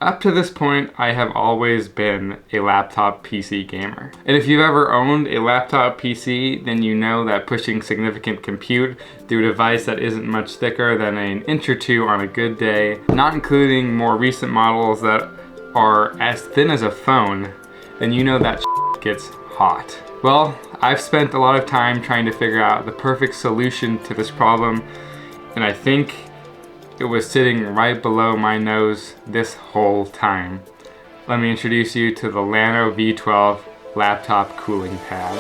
Up to this point, I have always been a laptop PC gamer. And if you've ever owned a laptop PC, then you know that pushing significant compute through a device that isn't much thicker than an inch or two on a good day, not including more recent models that are as thin as a phone, then you know that gets hot. Well, I've spent a lot of time trying to figure out the perfect solution to this problem, and I think it was sitting right below my nose this whole time. Let me introduce you to the LLano V12 laptop cooling pad.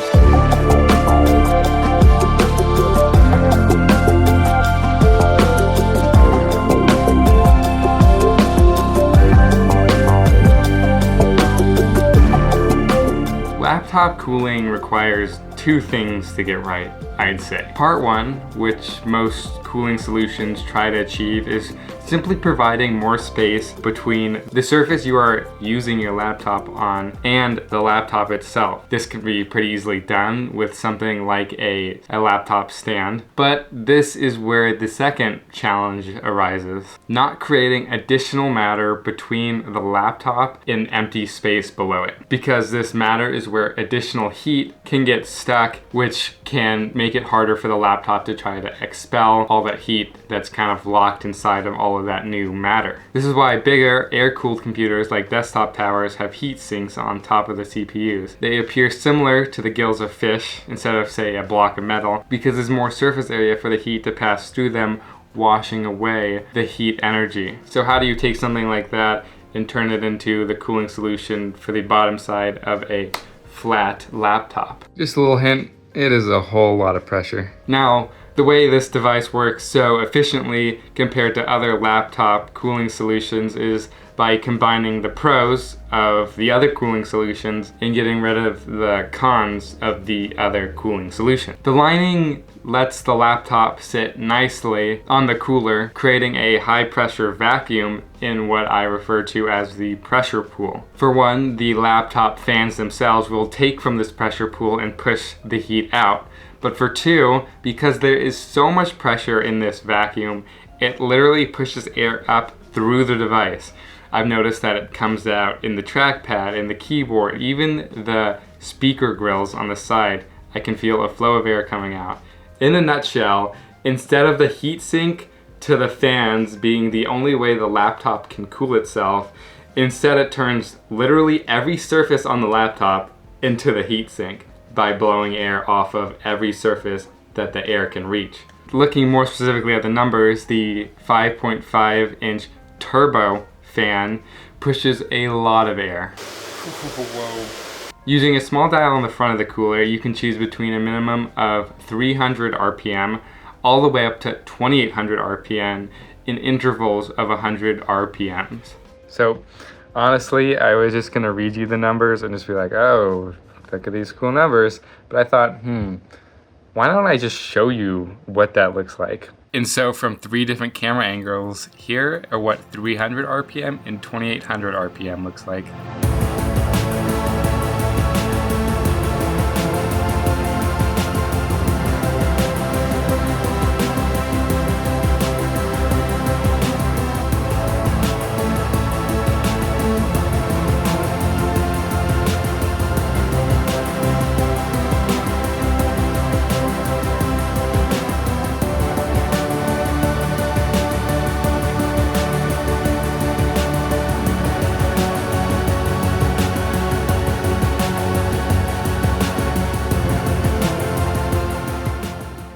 Laptop cooling requires two things to get right, I'd say. Part one, which most cooling solutions try to achieve, is simply providing more space between the surface you are using your laptop on and the laptop itself. This can be pretty easily done with something like a laptop stand, but this is where the second challenge arises. Not creating additional matter between the laptop and empty space below it, because this matter is where additional heat can get stuck, which can make it harder for the laptop to try to expel all that heat that's kind of locked inside of all of that new matter. This is why bigger air-cooled computers like desktop towers have heat sinks on top of the CPUs. They appear similar to the gills of fish instead of, say, a block of metal, because there's more surface area for the heat to pass through them, washing away the heat energy. So how do you take something like that and turn it into the cooling solution for the bottom side of a flat laptop? Just a little hint, it is a whole lot of pressure. Now, the way this device works so efficiently compared to other laptop cooling solutions is by combining the pros of the other cooling solutions and getting rid of the cons of the other cooling solution. The lining lets the laptop sit nicely on the cooler, creating a high pressure vacuum in what I refer to as the pressure pool. For one, the laptop fans themselves will take from this pressure pool and push the heat out. But for two, because there is so much pressure in this vacuum, it literally pushes air up through the device. I've noticed that it comes out in the trackpad, in the keyboard, even the speaker grills on the side. I can feel a flow of air coming out. In a nutshell, instead of the heatsink to the fans being the only way the laptop can cool itself, instead it turns literally every surface on the laptop into the heatsink by blowing air off of every surface that the air can reach. Looking more specifically at the numbers, the 5.5-inch turbo fan pushes a lot of air. Whoa. Using a small dial on the front of the cooler, you can choose between a minimum of 300 RPM all the way up to 2800 RPM in intervals of 100 RPMs. So honestly, I was just gonna read you the numbers and just be like, oh, look at these cool numbers. But I thought, why don't I just show you what that looks like? And so from 3 different camera angles, here are what 300 RPM and 2800 RPM looks like.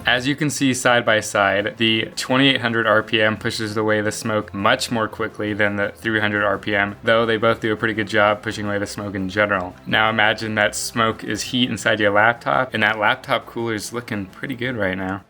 As you can see side by side, the 2800 RPM pushes away the smoke much more quickly than the 300 RPM, though they both do a pretty good job pushing away the smoke in general. Now imagine that smoke is heat inside your laptop, and that laptop cooler is looking pretty good right now.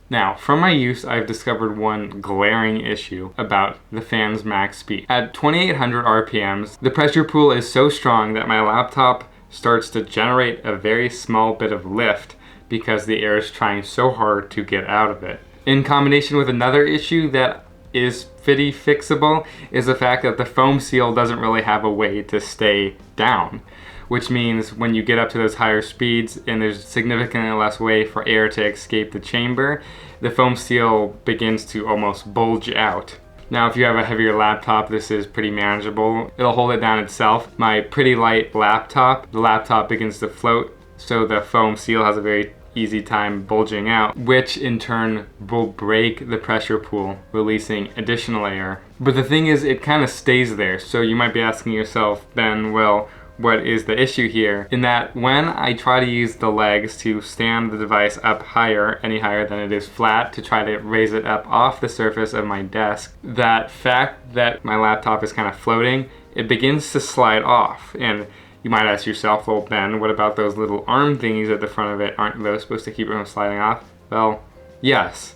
Now, from my use, I've discovered one glaring issue about the fan's max speed. At 2800 RPMs, the pressure pool is so strong that my laptop starts to generate a very small bit of lift because the air is trying so hard to get out of it. In combination with another issue that is pretty fixable is the fact that the foam seal doesn't really have a way to stay down, which means when you get up to those higher speeds and there's significantly less way for air to escape the chamber, the foam seal begins to almost bulge out. Now, if you have a heavier laptop, this is pretty manageable. It'll hold it down itself. My pretty light laptop, the laptop begins to float, so the foam seal has a very easy time bulging out, which in turn will break the pressure pool, releasing additional air. But the thing is, it kind of stays there. So you might be asking yourself, Ben, well, what is the issue here? In that when I try to use the legs to stand the device up higher, any higher than it is flat, to try to raise it up off the surface of my desk, that fact that my laptop is kind of floating, it begins to slide off. And you might ask yourself, well, Ben, what about those little arm thingies at the front of it? Aren't those supposed to keep it from sliding off? Well, yes,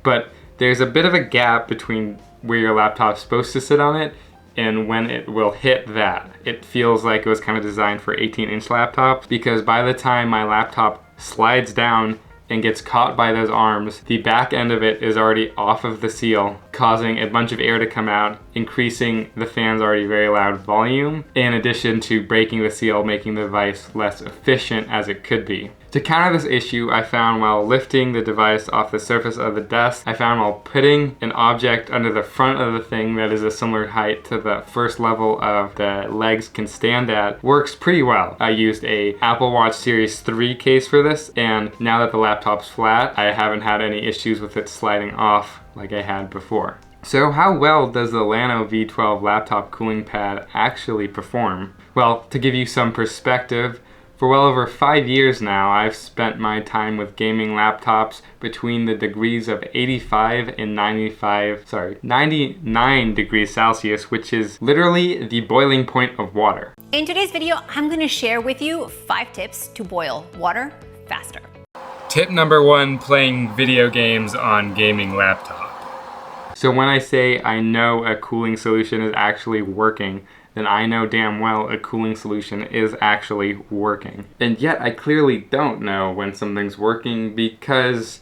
but there's a bit of a gap between where your laptop's supposed to sit on it and when it will hit that. It feels like it was kind of designed for 18-inch laptops, because by the time my laptop slides down and gets caught by those arms, the back end of it is already off of the seal, causing a bunch of air to come out, increasing the fan's already very loud volume, in addition to breaking the seal, making the device less efficient as it could be. To counter this issue, I found while lifting the device off the surface of the desk, I found while putting an object under the front of the thing that is a similar height to the first level of the legs can stand at, works pretty well. I used a Apple Watch Series 3 case for this, and now that the laptop's flat, I haven't had any issues with it sliding off like I had before. So how well does the LLano V12 laptop cooling pad actually perform? Well, to give you some perspective, for well over 5 years now, I've spent my time with gaming laptops between the degrees of 85 and 99 degrees Celsius, which is literally the boiling point of water. In today's video, I'm gonna share with you 5 tips to boil water faster. Tip number 1, playing video games on gaming laptop. So when I say I know a cooling solution is actually working, then I know damn well a cooling solution is actually working. And yet I clearly don't know when something's working because,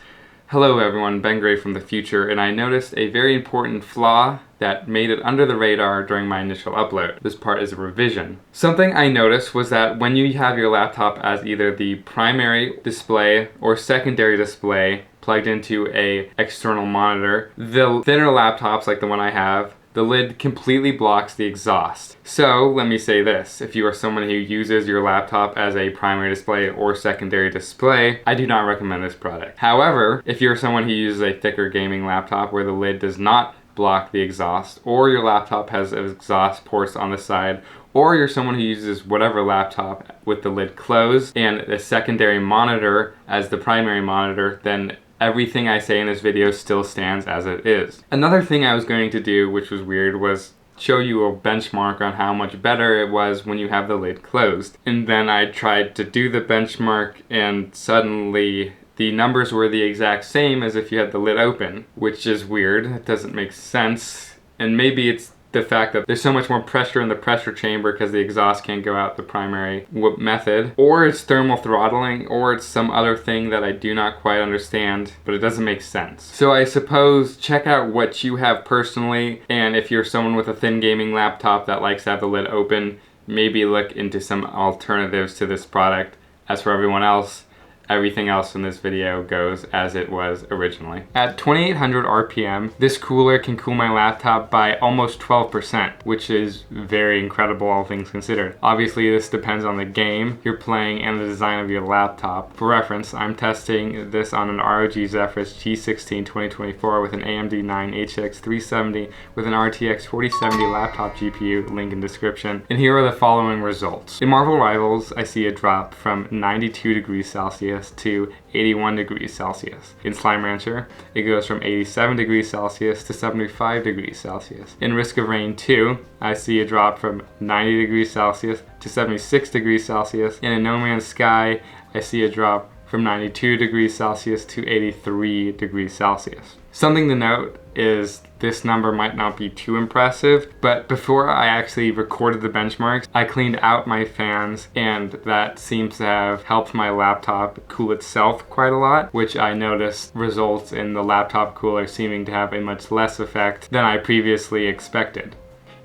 hello everyone, Ben Gray from the future, and I noticed a very important flaw that made it under the radar during my initial upload. This part is a revision. Something I noticed was that when you have your laptop as either the primary display or secondary display plugged into a external monitor, the thinner laptops like the one I have, the lid completely blocks the exhaust. So let me say this, if you are someone who uses your laptop as a primary display or secondary display, I do not recommend this product. However, if you're someone who uses a thicker gaming laptop where the lid does not block the exhaust, or your laptop has exhaust ports on the side, or you're someone who uses whatever laptop with the lid closed and the secondary monitor as the primary monitor, then everything I say in this video still stands as it is. Another thing I was going to do, which was weird, was show you a benchmark on how much better it was when you have the lid closed. And then I tried to do the benchmark and suddenly the numbers were the exact same as if you had the lid open, which is weird. It doesn't make sense. And maybe it's the fact that there's so much more pressure in the pressure chamber because the exhaust can't go out the primary method, or it's thermal throttling, or it's some other thing that I do not quite understand, but it doesn't make sense. So I suppose check out what you have personally, and if you're someone with a thin gaming laptop that likes to have the lid open, maybe look into some alternatives to this product. As for everyone else, everything else in this video goes as it was originally. At 2800 RPM, this cooler can cool my laptop by almost 12%, which is very incredible all things considered. Obviously, this depends on the game you're playing and the design of your laptop. For reference, I'm testing this on an ROG Zephyrus G16 2024 with an AMD 9 HX 370 with an RTX 4070 laptop GPU, link in description. And here are the following results. In Marvel Rivals, I see a drop from 92 degrees Celsius to 81 degrees Celsius. In Slime Rancher, it goes from 87 degrees Celsius to 75 degrees Celsius. In Risk of Rain 2, I see a drop from 90 degrees Celsius to 76 degrees Celsius. And in No Man's Sky, I see a drop from 92 degrees Celsius to 83 degrees Celsius. Something to note is this number might not be too impressive, but before I actually recorded the benchmarks, I cleaned out my fans, and that seems to have helped my laptop cool itself quite a lot, which I noticed results in the laptop cooler seeming to have a much less effect than I previously expected.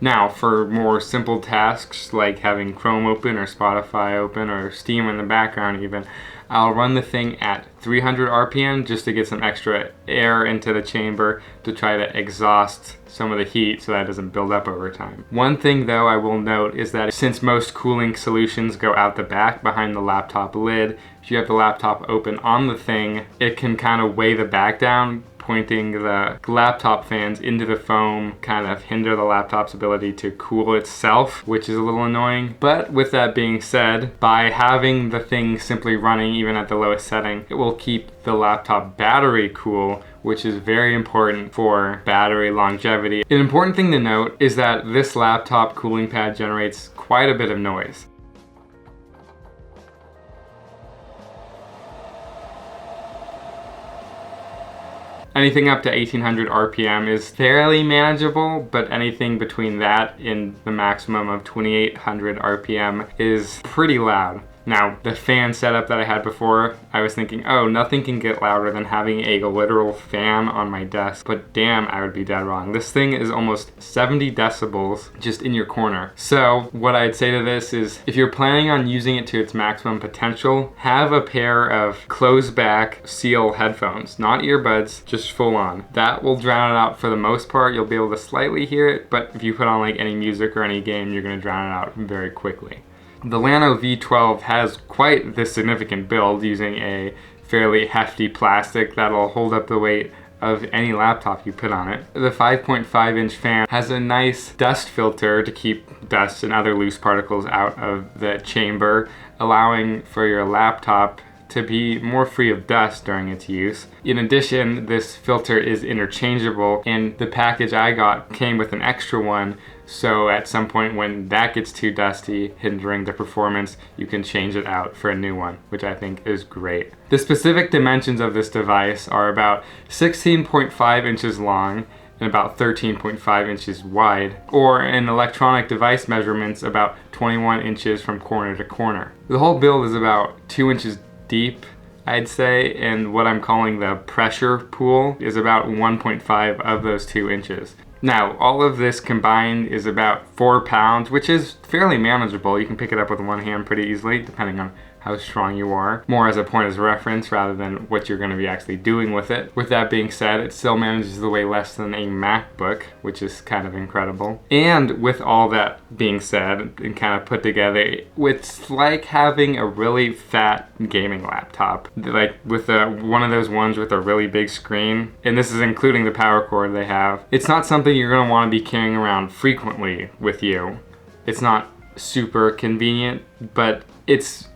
Now, for more simple tasks like having Chrome open or Spotify open or Steam in the background even, I'll run the thing at 300 RPM just to get some extra air into the chamber to try to exhaust some of the heat so that it doesn't build up over time. One thing though I will note is that since most cooling solutions go out the back behind the laptop lid, if you have the laptop open on the thing, it can kind of weigh the back down, pointing the laptop fans into the foam, kind of hinder the laptop's ability to cool itself, which is a little annoying. But with that being said, by having the thing simply running even at the lowest setting, it will keep the laptop battery cool, which is very important for battery longevity. An important thing to note is that this laptop cooling pad generates quite a bit of noise. Anything up to 1800 RPM is fairly manageable, but anything between that and the maximum of 2800 RPM is pretty loud. Now, the fan setup that I had before, I was thinking, oh, nothing can get louder than having a literal fan on my desk, but damn, I would be dead wrong. This thing is almost 70 decibels just in your corner. So what I'd say to this is, if you're planning on using it to its maximum potential, have a pair of closed back seal headphones, not earbuds, just full on. That will drown it out for the most part. You'll be able to slightly hear it, but if you put on like any music or any game, you're gonna drown it out very quickly. The LLano V12 has quite the significant build using a fairly hefty plastic that'll hold up the weight of any laptop you put on it. The 5.5-inch fan has a nice dust filter to keep dust and other loose particles out of the chamber, allowing for your laptop to be more free of dust during its use. In addition, this filter is interchangeable, and the package I got came with an extra one, so at some point when that gets too dusty, hindering the performance, you can change it out for a new one, which I think is great. The specific dimensions of this device are about 16.5 inches long and about 13.5 inches wide, or in electronic device measurements, about 21 inches from corner to corner. The whole build is about 2 inches deep, I'd say, and what I'm calling the pressure pool is about 1.5 of those 2 inches. Now, all of this combined is about 4 pounds, which is fairly manageable. You can pick it up with one hand pretty easily, depending on how strong you are. More as a point of reference rather than what you're going to be actually doing with it. With that being said, it still manages to weigh less than a MacBook, which is kind of incredible. And with all that being said and kind of put together, it's like having a really fat gaming laptop. Like with one of those ones with a really big screen, and this is including the power cord they have. It's not something you're going to want to be carrying around frequently with you. It's not super convenient, but it's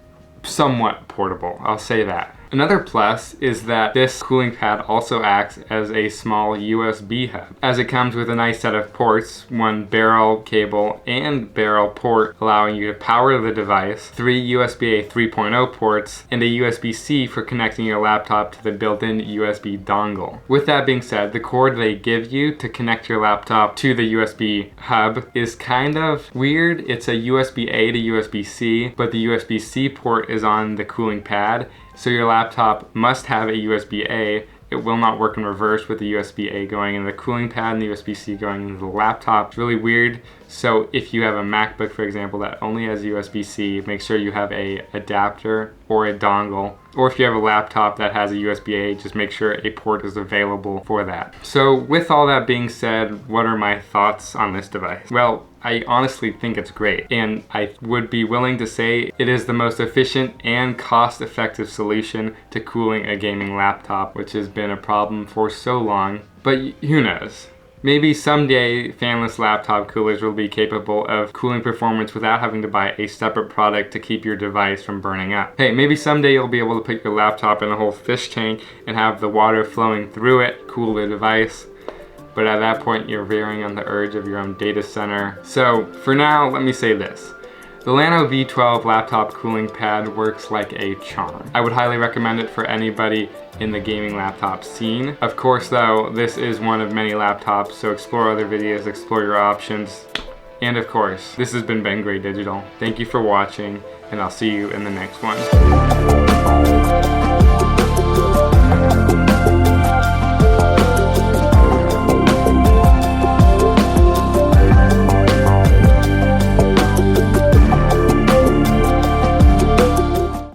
somewhat portable, I'll say that. Another plus is that this cooling pad also acts as a small USB hub, as it comes with a nice set of ports, one barrel cable and barrel port allowing you to power the device, 3 USB-A 3.0 ports, and a USB-C for connecting your laptop to the built-in USB dongle. With that being said, the cord they give you to connect your laptop to the USB hub is kind of weird. It's a USB-A to USB-C, but the USB-C port is on the cooling pad, so your laptop must have a USB-A. It will not work in reverse with the USB-A going in the cooling pad and the USB-C going into the laptop. It's really weird. So if you have a MacBook, for example, that only has USB-C, make sure you have a adapter or a dongle. Or if you have a laptop that has a USB-A, just make sure a port is available for that. So with all that being said, what are my thoughts on this device? Well, I honestly think it's great, and I would be willing to say it is the most efficient and cost-effective solution to cooling a gaming laptop, which has been a problem for so long. But who knows? Maybe someday fanless laptop coolers will be capable of cooling performance without having to buy a separate product to keep your device from burning up. Hey, maybe someday you'll be able to put your laptop in a whole fish tank and have the water flowing through it cool the device. But at that point, you're veering on the edge of your own data center. So for now, let me say this. The LLano V12 laptop cooling pad works like a charm. I would highly recommend it for anybody in the gaming laptop scene. Of course though, this is one of many laptops, so explore other videos, explore your options. And of course, this has been Ben Gray Digital. Thank you for watching, and I'll see you in the next one.